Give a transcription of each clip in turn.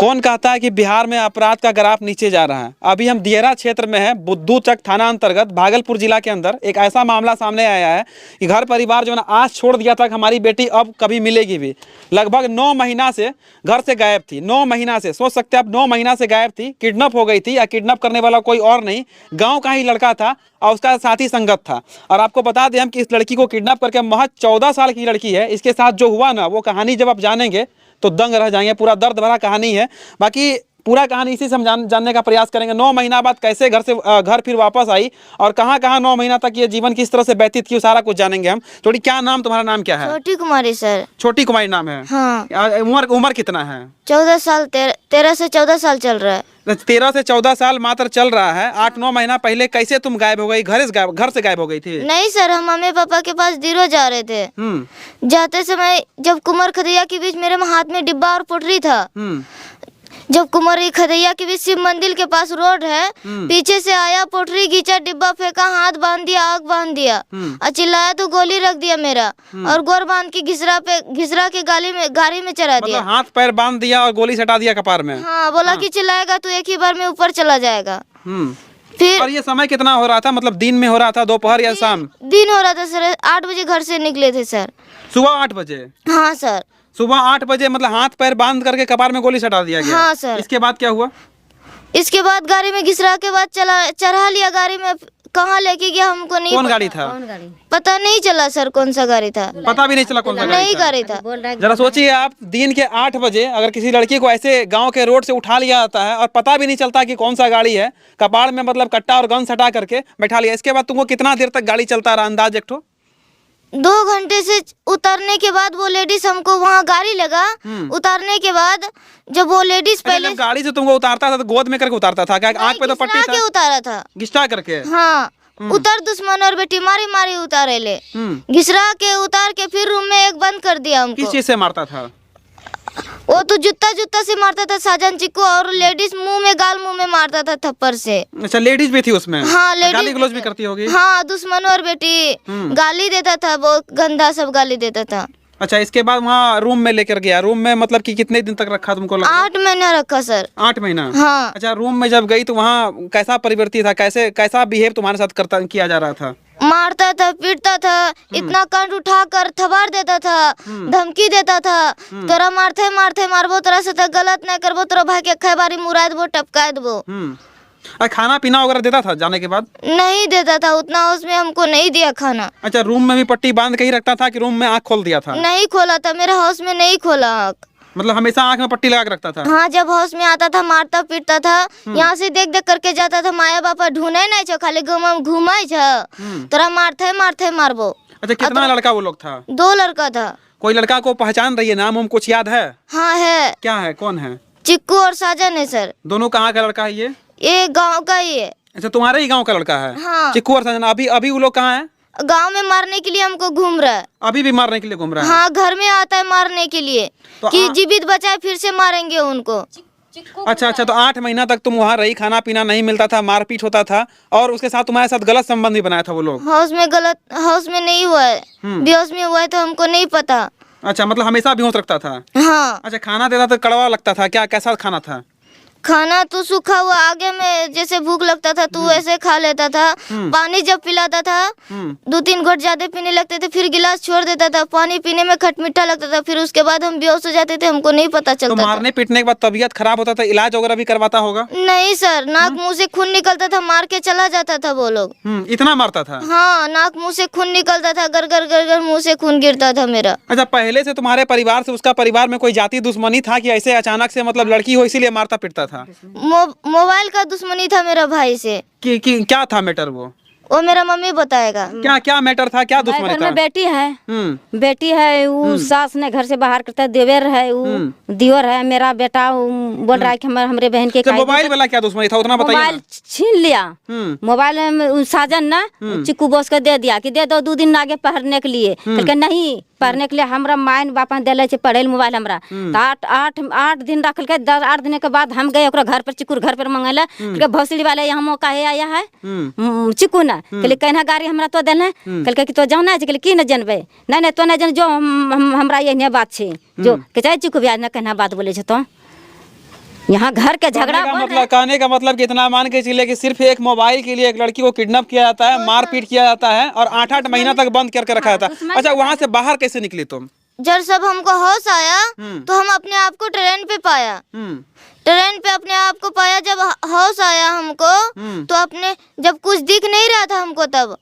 कौन कहता है कि बिहार में अपराध का ग्राफ नीचे जा रहा है? अभी हम दियरा क्षेत्र में हैं, बुद्धूचक थाना अंतर्गत भागलपुर जिला के अंदर एक ऐसा मामला सामने आया है कि घर परिवार जो है ना आस छोड़ दिया था कि हमारी बेटी अब कभी मिलेगी भी। लगभग 9 महीना से घर से गायब थी, 9 महीना से, सोच सकते हैं आप, 9 महीना से गायब थी, किडनैप हो गई थी। या किडनैप करने वाला कोई और नहीं, गाँव का ही लड़का था और उसका साथी संगत था। और आपको बता दें हम कि इस लड़की को किडनैप करके महज 14 साल की लड़की है, इसके साथ जो हुआ ना वो कहानी जब आप जानेंगे तो दंग रह जाएंगे। पूरा दर्द भरा कहानी है। बाकी पूरा कहानी इसी से हम जानने का प्रयास करेंगे। 9 महीना बाद कैसे घर फिर वापस आई और कहाँ 9 महीना तक ये जीवन किस तरह से व्यतीत की, सारा कुछ जानेंगे हम। छोटी, क्या नाम, तुम्हारा नाम क्या है? छोटी कुमारी सर। छोटी कुमारी नाम है? हाँ। उम्र कितना है? 14 साल, 13 से 14 साल चल रहा है। 13 से 14 साल मात्र चल रहा है। 8-9 महीना पहले कैसे तुम गायब हो गई? घर से गायब हो गई थी? नहीं सर, हम मम्मी पापा के पास दिरो जा रहे थे। जाते समय जब कुमार खदैया के बीच मेरे हाथ में डिब्बा और पोटरी था। जब कुमारी खदैया के बीच शिव मंदिर के पास रोड है, पीछे से आया, पोटरी खींचा, डिब्बा फेंका, हाथ बांध दिया, आग बांध दिया और चिल्लाया तो गोली रख दिया मेरा और गोर बांध के घिसरा के गाड़ी में चढ़ा दिया। मतलब हाथ पैर बांध दिया और गोली सटा दिया कपार में? हाँ, बोला कि चिल्लाएगा तो एक ही बार में ऊपर चला जाएगा। फिर और ये समय कितना हो रहा था? मतलब दिन में हो रहा था, दोपहर या शाम? दिन हो रहा था सर। 8 बजे घर से निकले थे सर। सुबह 8 बजे? हाँ सर, सुबह 8 बजे। मतलब हाथ पैर बांध करके कपार में गोली सटा दिया गया? हाँ सर। इसके बाद क्या हुआ? इसके बाद गाड़ी में घिसरा के बाद चढ़ा लिया गाड़ी में। कहाँ लेके गया हमको नहीं। कौन गाड़ी था? पता नहीं चला सर, कौन सा गाड़ी था, पता भी नहीं चला कौन सा नहीं गाड़ी था। जरा सोचिए आप, दिन के 8 बजे अगर किसी लड़की को ऐसे गांव के रोड से उठा लिया जाता है और पता भी नहीं चलता कि कौन सा गाड़ी है, कपाड़ में मतलब कट्टा और गन सटा करके बैठा लिया। इसके बाद तुमको कितना देर तक गाड़ी चलता रहा अंदाज एक ठो? 2 घंटे से उतरने के बाद वो लेडीज हमको वहाँ गाड़ी लगा। उतारने के बाद जब वो लेडीज पहले जब गाड़ी से तुमको उतारता था तो गोद में करके उतारता था क्या? आंख पे तो पट्टी था? उतारा था, घिसटा करके। हाँ, उतर दुश्मन और बेटी मारी मारी उतारे ले, घिसरा के उतार के फिर रूम में एक बंद कर दिया हमको। किस चीज से मारता था? वो तो जूता से मारता था, साजन चिक्कू, और लेडीज मुंह में मारता था थप्पड़ से। अच्छा, लेडीज भी थी उसमें? हाँ, लेडीज गाली गलौज भी करती होगी? हाँ, दुश्मन और बेटी गाली देता था, बहुत गंदा सब गाली देता था। अच्छा, इसके बाद वहाँ रूम में लेकर गया। रूम में मतलब कि कितने दिन तक रखा तुमको? 8 महीना रखा सर। 8 महीना? हाँ। अच्छा, रूम में जब गई तो वहाँ कैसा परिवर्तित था? कैसा बिहेव तुम्हारे साथ किया जा रहा था? मारता था, पीटता था, इतना कंठ उठा कर थबार देता था, धमकी देता था, तोरा मारते मारबो, तोरा से तो गलत नहीं करबो, तोरा भाई के खै बारी मुराद देबो, टपका देबो। खाना पीना वगैरह देता था जाने के बाद? नहीं देता था उतना, उसमें हमको नहीं दिया खाना। अच्छा, रूम में भी पट्टी बांध के ही रखता था कि रूम में आँख खोल दिया था? नहीं खोला था, मेरा हाउस में नहीं खोला आँख। मतलब हमेशा आँख में पट्टी लगा के रखता था? हाँ, जब हाउस में आता था मारता पीटता था। यहाँ से देख करके जाता था, माया बापा ढूंढे नहीं छो, खाली घुमाई छो, तोरा मारते मारबो। अच्छा, कितना लड़का वो लोग था? 2 लड़का था। कोई लड़का को पहचान रही है? नाम कुछ याद है? हाँ है। क्या है, कौन है? चिक्कू और साजन है सर। दोनों कहाँ का लड़का है ये गाँव का ही है। अच्छा, तुम्हारे ही गाँव का लड़का है? हाँ। चिक्कू और साजन। अभी वो लोग कहाँ है? गांव में मारने के लिए हमको घूम रहा है। अभी भी मारने के लिए घूम रहा है? हाँ, घर में आता है मारने के लिए तो कि जीवित बचाए, फिर से मारेंगे उनको। अच्छा, तो 8 महीना तक तुम वहाँ रही, खाना पीना नहीं मिलता था, मारपीट होता था और उसके साथ तुम्हारे साथ गलत संबंध भी बनाया था वो लोग? हाउस में नहीं हुआ है, बेहोश में हुआ है, तो हमको नहीं पता। अच्छा, मतलब हमेशा बेहोश रखता था? हाँ। अच्छा, खाना देता तो कड़वा लगता था क्या? कैसा खाना था? खाना तो सूखा हुआ, आगे में जैसे भूख लगता था तो वैसे खा लेता था। पानी जब पिलाता था 2-3 घोट ज्यादा पीने लगते थे, फिर गिलास छोड़ देता था। पानी पीने में खटमिठा लगता था, फिर उसके बाद हम बेहोश हो जाते थे, हमको नहीं पता चलता। तो मारने पीटने के बाद तबीयत खराब होता था, इलाज वगैरह भी करवाता होगा? नहीं सर, नाक मुंह से खून निकलता था, मार के चला जाता था वो लोग। इतना मारता था? हाँ, नाक मुंह से खून निकलता था, गर मुंह से खून गिरता था मेरा। अच्छा, पहले से तुम्हारे परिवार से उसका परिवार में कोई जाति दुश्मनी था कि ऐसे अचानक से मतलब लड़की हो इसीलिए मारता पीटता था? मोबाइल का दुश्मनी था मेरा भाई से। कि क्या था मैटर? वो मेरा मम्मी बताएगा। क्या मैटर था, क्या दुश्मनी था? घर में बेटी है, वो सास ने घर से बाहर करता है, देवर है, वो दिवर है, मेरा बेटा बोल रहा है कि हमारे बहन के मोबाइल वाला क्या दुश्मनी था उतना बताइए। मोबाइल छीन लिया, मोबाइल में साजन ना चिक्कू बॉस को दे दिया कि दे दो 2 दिन आगे पढ़ने के लिए। नहीं, पढ़ने के लिए हमरा मायन बापा दिले पढ़े मोबाइल हमरा। तो 8 दिन रख के 8 दिन के बाद हम गए घर पर, चिक्कू घर पर मंगेला। भोसड़ी वाले यहाँ मौका है आया है चिक्कू ना, कहले कहना गाड़ी हमरा तो देना, कहले कि तो जाना है, कि न जानबे, नहीं तो नहीं जान, जो हमरा ये बात छे जो के चाहे चिक्कू ब्याज ना कहना बात बोले छे। तो यहाँ घर के झगड़ा कहने का मतलब कि इतना मान के चलिए कि सिर्फ एक मोबाइल के लिए एक लड़की को किडनैप किया जाता है, मारपीट किया जाता है और 8-8 महीना तक बंद करके रखा जाता है। अच्छा, वहाँ से बाहर कैसे निकली तुम? जब सब हमको होश आया तो हम अपने आप को ट्रेन पे पाया। ट्रेन पे अपने आप को पाया, जब होश आया हमको तो अपने जब कुछ दिख नहीं रहा था हमको, तब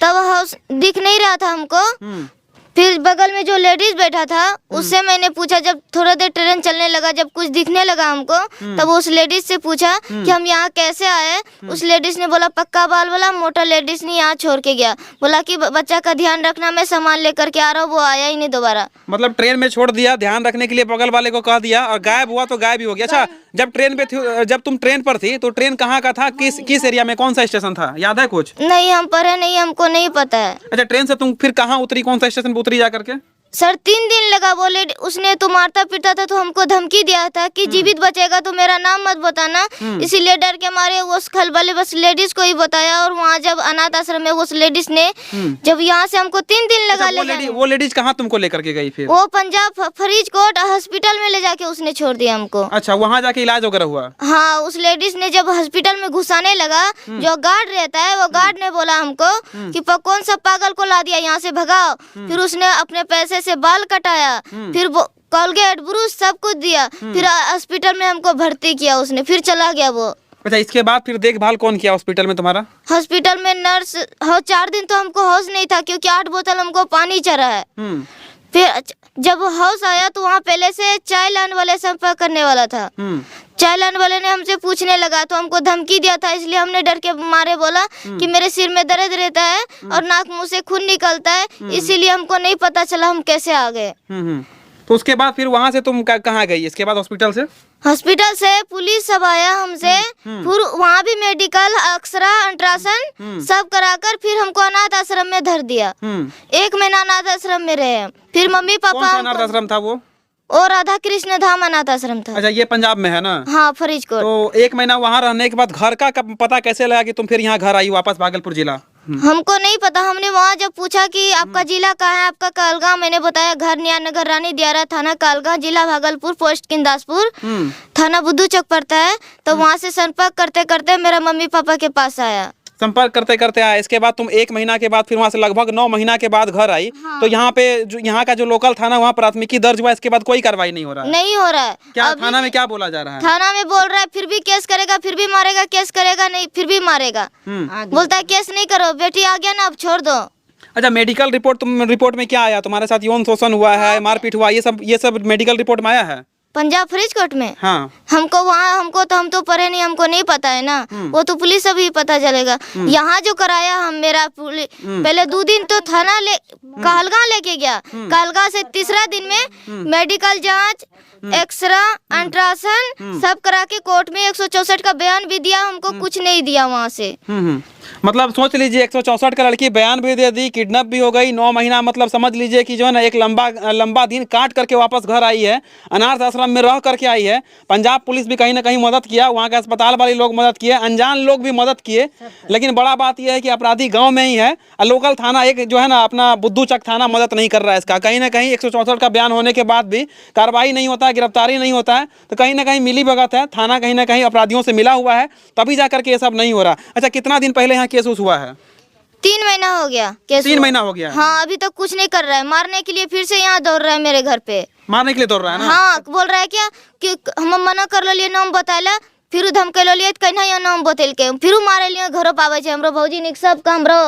होश दिख नहीं रहा था हमको। फिर बगल में जो लेडीज बैठा था उससे मैंने पूछा, जब थोड़ा देर ट्रेन चलने लगा, जब कुछ दिखने लगा हमको, तब उस लेडीज से पूछा कि हम यहाँ कैसे आए। उस लेडीज ने बोला पक्का बाल वाला मोटा लेडीज ने यहाँ छोड़ के गया, बोला कि बच्चा का ध्यान रखना, मैं सामान लेकर के आ रहा हूँ। वो आया ही नहीं दोबारा। मतलब ट्रेन में छोड़ दिया, ध्यान रखने के लिए बगल वाले को कह दिया और गायब हुआ तो गायब ही हो गया। अच्छा, जब ट्रेन पे थी, जब तुम ट्रेन पर थी तो ट्रेन कहाँ का था, किस एरिया में, कौन सा स्टेशन था, याद है कुछ? नहीं, हम पढ़े नहीं, हमको नहीं पता है। अच्छा, ट्रेन से तुम फिर कहाँ उतरी, कौन सा स्टेशन पे उतरी जा करके? सर 3 दिन लगा। बोले उसने तो मारता पीटता था, तो हमको धमकी दिया था कि जीवित बचेगा तो मेरा नाम मत बताना। इसीलिए डर के मारे वो खलबले बस लेडीज को ही बताया। और वहाँ जब अनाथ आश्रम में उस लेडीज ने जब यहाँ से हमको 3 दिन लगा। वो लेडीज कहाँ तुमको लेकर के गई फिर? वो पंजाब फरीदकोट हॉस्पिटल में ले जाके उसने छोड़ दिया हमको। अच्छा, वहाँ जाके इलाज वगैरह हुआ? हाँ, उस लेडीज ने जब हॉस्पिटल में घुसाने लगा, जो गार्ड रहता है वो गार्ड ने बोला हमको कि कौन सा पागल को ला दिया, यहाँ से भगाओ। फिर उसने अपने पैसे से बाल कटाया, फिर कोलगेट ब्रूश सब कुछ दिया, फिर हॉस्पिटल में हमको भर्ती किया उसने, फिर चला गया वो। अच्छा, इसके बाद फिर देखभाल कौन किया हॉस्पिटल में तुम्हारा? हॉस्पिटल में नर्स। 4 दिन तो हमको होश नहीं था, क्योंकि 8 बोतल हमको पानी चढ़ा है। फिर जब होश आया तो वहाँ पहले से चाय लाने वाले संपर्क करने वाला था। चाय लाने वाले ने हमसे पूछने लगा तो हमको धमकी दिया था, इसलिए हमने डर के मारे बोला कि मेरे सिर में दर्द रहता है और नाक मुंह से खून निकलता है, इसीलिए हमको नहीं पता चला हम कैसे आ गए। तो उसके बाद फिर वहाँ से तुम कहाँ गई? इसके बाद हॉस्पिटल से पुलिस सब आया हमसे, फिर वहाँ भी मेडिकल, एक्सरा, अल्ट्रासाउंड सब कराकर फिर हमको अनाथ आश्रम में धर दिया। 1 महीना अनाथ आश्रम में रहे। फिर मम्मी पापा। कौन सा अनाथ आश्रम था वो? और राधा कृष्ण धाम अनाथ आश्रम था। अच्छा, ये पंजाब में है ना? हाँ, फरीदकोट। तो 1 महीना वहाँ रहने के बाद घर का पता कैसे लगा कि तुम फिर यहाँ घर आई वापस भागलपुर जिला? हमको नहीं पता। हमने वहाँ जब पूछा कि आपका जिला कहाँ है, आपका कालगांव, मैंने बताया घर न्यायनगर रानी दियारा, थाना कालगांव, जिला भागलपुर, पोस्ट किंदासपुर, थाना बुद्धू चौक पड़ता है। तो वहाँ से संपर्क करते करते मेरा मम्मी पापा के पास आया। संपर्क करते करते आया। इसके बाद तुम 1 महीना के बाद फिर वहाँ से लगभग 9 महीना के बाद घर आई। हाँ। तो यहाँ पे यहाँ का जो लोकल थाना, वहाँ प्राथमिकी दर्ज हुआ, इसके बाद कोई कार्रवाई नहीं हो रहा है? नहीं हो रहा है। क्या थाना में क्या बोला जा रहा है? थाना में बोल रहा है फिर भी केस करेगा, फिर भी मारेगा, केस करेगा नहीं फिर भी मारेगा। बोलता है केस नहीं करो, बेटी आ गया ना, अब छोड़ दो। अच्छा, मेडिकल रिपोर्ट में क्या आया? तुम्हारे साथ यौन शोषण हुआ है, मारपीट हुआ, ये सब मेडिकल रिपोर्ट में आया है? पंजाब फरीदकोट में? हाँ। हम तो पढ़े नहीं, हमको नहीं पता है ना। वो तो पुलिस से भी पता चलेगा। यहाँ जो कराया हम, मेरा पहले 2 दिन तो थाना कहलगांव लेके गया। कहलगांव से 3रा दिन में मेडिकल जांच, एक्सरा, अल्ट्रासाउंड सब करा के कोर्ट में 164 का बयान भी दिया। हमको कुछ नहीं दिया वहाँ से। मतलब सोच लीजिए 164 का लड़की बयान भी दे दी, किडनैप भी हो गई, 9 महीना, मतलब समझ लीजिए कि जो है ना एक लंबा दिन काट करके वापस घर आई है, अनाथ आश्रम में रह करके आई है। पंजाब पुलिस भी कहीं ना कहीं मदद किया, वहाँ के अस्पताल वाले लोग मदद किए, अनजान लोग भी मदद किए। लेकिन बड़ा बात यह है कि अपराधी गाँव में ही है और लोकल थाना एक जो है ना अपना बुद्धू चक थाना मदद नहीं कर रहा है इसका। कहीं ना कहीं 164 का बयान होने के बाद भी कार्रवाई नहीं होता है, गिरफ्तारी नहीं होता है। तो कहीं ना कहीं मिली भगत है, थाना कहीं ना कहीं अपराधियों से मिला हुआ है, तभी जा करके ये सब नहीं हो रहा। अच्छा, कितना दिन पहले यहाँ केस हुआ है? 3 महीना हो गया केस। 3 महीना हो गया? हाँ, अभी तक कुछ नहीं कर रहा है। मारने के लिए फिर से यहाँ दौड़ रहा है मेरे घर पे। मारने के लिए दौड़ रहा है ना? हाँ, बोल रहा है क्या कि हम मना कर लिए, नाम बताया, फिर धमके लिए कहना यहाँ नाम बतल के फिर मारे लिए घरों पावे छे। हमरो भौजी निक सब का हमरो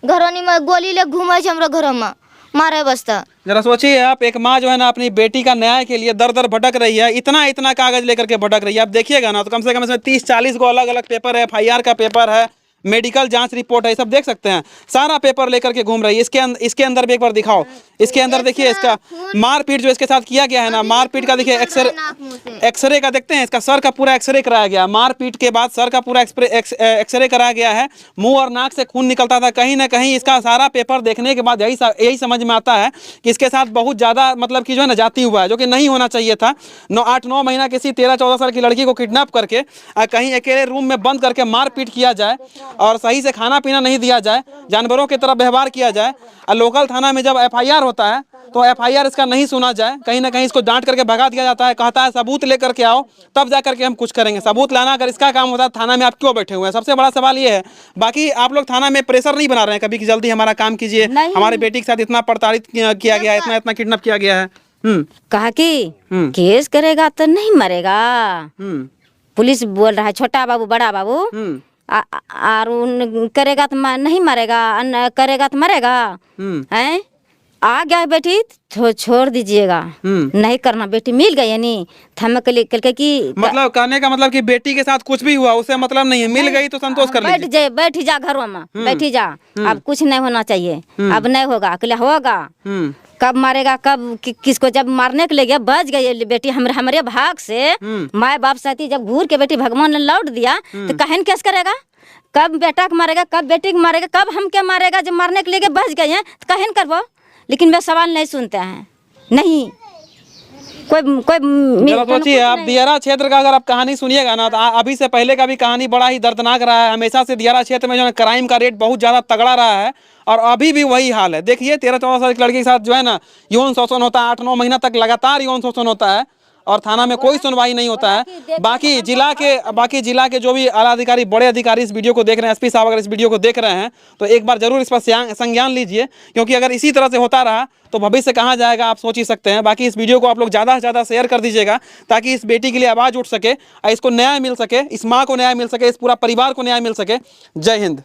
घरों में गोली ले घूमे छे, हमरो घरों में मारे बस्ता। जरा सोचिए आप, एक माँ जो है ना अपनी बेटी का न्याय के लिए दर दर भटक रही है, इतना कागज लेकर के भटक रही है। आप देखिएगा ना तो कम से कम इसमें 30-40 को अलग अलग पेपर है, FIR का पेपर है, मेडिकल जांच रिपोर्ट है, सब देख सकते हैं। सारा पेपर लेकर के घूम रही है। इसके अंदर भी एक बार दिखाओ। इसके अंदर देखिए इसका मारपीट जो इसके साथ किया गया है ना, मारपीट का देखिए एक्सरे का देखते हैं, इसका सर का पूरा एक्सरे कराया गया। मारपीट के बाद सर का पूरा एक्सरे कराया गया है। मुंह और नाक से खून निकलता था। कहीं ना कहीं इसका सारा पेपर देखने के बाद यही समझ में आता है कि इसके साथ बहुत ज़्यादा मतलब कि जो है ना जाती हुआ है, जो कि नहीं होना चाहिए था। 8-9 महीना किसी 13-14 साल की लड़की को किडनैप करके कहीं अकेले रूम में बंद करके मारपीट किया जाए और सही से खाना पीना नहीं दिया जाए, जानवरों की तरह व्यवहार किया जाए। और लोकल थाना में जब FIR होता है तो FIR इसका नहीं सुना जाए, कहीं ना कहीं इसको डांट करके भगा दिया जाता है, कहता है सबूत लेकर के आओ तब जा करके हम कुछ करेंगे। सबूत लाना अगर इसका काम होता है थाना में आप क्यों बैठे हुए हैं? सबसे बड़ा सवाल ये है। बाकी आप लोग थाना में प्रेशर नहीं बना रहे हैं कभी कि जल्दी हमारा काम कीजिए, हमारे बेटी के साथ इतना प्रताड़ित किया गया है, इतना किडनैप किया गया है? कहा कि केस करेगा तो नहीं मरेगा। पुलिस बोल रहा है छोटा बाबू बड़ा बाबू, और करेगा तो नहीं मरेगा, करेगा तो मरेगा। हैं आ गया बेटी तो छोड़ दीजिएगा, नहीं करना। बेटी मिल गई यानी थम के लिए कि मतलब कहने का मतलब कि बेटी के साथ कुछ भी हुआ उससे मतलब नहीं है, मिल गई तो संतोष कर लीजिए। बैठी जा घरों में, बैठी जा, अब कुछ नहीं होना चाहिए, अब नहीं होगा, अकेले होगा। कब मारेगा कब किसको, जब मारने के लिए गया बच गई बेटी हमारे भाग से। माँ बाप साथी जब घूर के बेटी भगवान ने लौट दिया तो कहन कैसे करेगा? कब बेटा को मारेगा, कब बेटी को मारेगा, कब हम क्या मारेगा? जब मारने के लिए बच गए हैं तो कहन करबो। लेकिन वे सवाल नहीं सुनते हैं, नहीं कोई सोचिए। आप दियारा क्षेत्र का अगर आप कहानी सुनिएगा ना तो अभी से पहले का भी कहानी बड़ा ही दर्दनाक रहा है। हमेशा से दियारा क्षेत्र में जो है क्राइम का रेट बहुत ज्यादा तगड़ा रहा है और अभी भी वही हाल है। देखिए 13-14 साल की लड़की के साथ जो है ना यौन शोषण होता है, 8-9 महीना तक लगातार यौन शोषण होता है और थाना में कोई सुनवाई नहीं होता है। बाकी जिला के जो भी आला अधिकारी, बड़े अधिकारी इस वीडियो को देख रहे हैं, SP साहब अगर इस वीडियो को देख रहे हैं तो एक बार जरूर इस पर संज्ञान लीजिए, क्योंकि अगर इसी तरह से होता रहा तो भविष्य कहाँ जाएगा आप सोच ही सकते हैं। बाकी इस वीडियो को आप लोग ज़्यादा से ज़्यादा शेयर कर दीजिएगा ताकि इस बेटी के लिए आवाज़ उठ सके और इसको न्याय मिल सके, इस माँ को न्याय मिल सके, इस पूरा परिवार को न्याय मिल सके। जय हिंद।